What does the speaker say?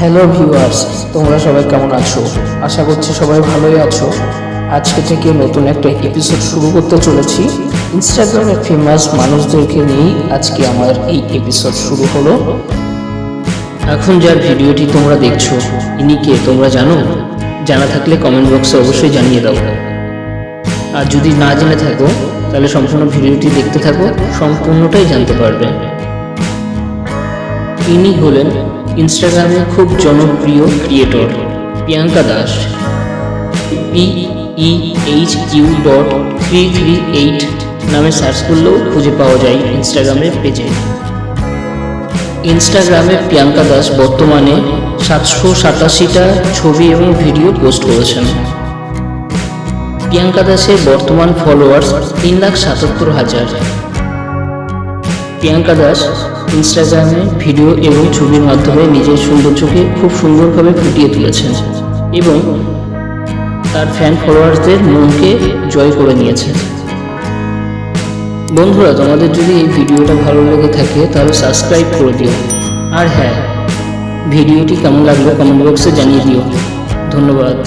Hello viewers, তোমরা সবাই কেমন আছো? আশা করছি সবাই ভালোই আছো। আজকে থেকে নতুন একটা এপিসোড শুরু করতে চলেছি। ইনস্টাগ্রামে ফেমাস মানুষদেরকে নিয়েই আজকে আমার এই এপিসোড শুরু হলো। এখন যার ভিডিওটি তোমরা দেখছো, ইনি কে তোমরা জানো? জানা থাকলে কমেন্ট বক্সে অবশ্যই জানিয়ে দাও। আর যদি না জেনে থাকো তাহলে সম্পূর্ণ ভিডিওটি দেখতে থাকো, সম্পূর্ণটাই জানতে পারবে। ইনি হলেন ইনস্টাগ্রামে খুব জনপ্রিয় ক্রিয়েটর প্রিয়াঙ্কা দাস। PEHQ.338 নামে সার্চ করলেও খুঁজে পাওয়া যায় ইনস্টাগ্রামের পেজে। ইনস্টাগ্রামে প্রিয়াঙ্কা দাস বর্তমানে 787টা ছবি এবং ভিডিও পোস্ট করেছেন। প্রিয়াঙ্কা দাসের বর্তমান ফলোয়ার্স 3,77,000। প্রিয়াঙ্কা দাস ইনস্টাগ্রামে ভিডিও এবং ছবির মাধ্যমে নিজের সৌন্দর্যকে খুব সুন্দরভাবে ফুটিয়ে তুলেছেন এবং তার ফ্যান ফলোয়ার্সদের মনকে জয় করে নিয়েছেন। বন্ধুরা, তোমাদের যদি এই ভিডিওটা ভালো লেগে থাকে তাহলে সাবস্ক্রাইব করে দিও। আর হ্যাঁ, ভিডিওটি কেমন লাগলো কমেন্ট বক্সে জানিয়ে দিও। ধন্যবাদ।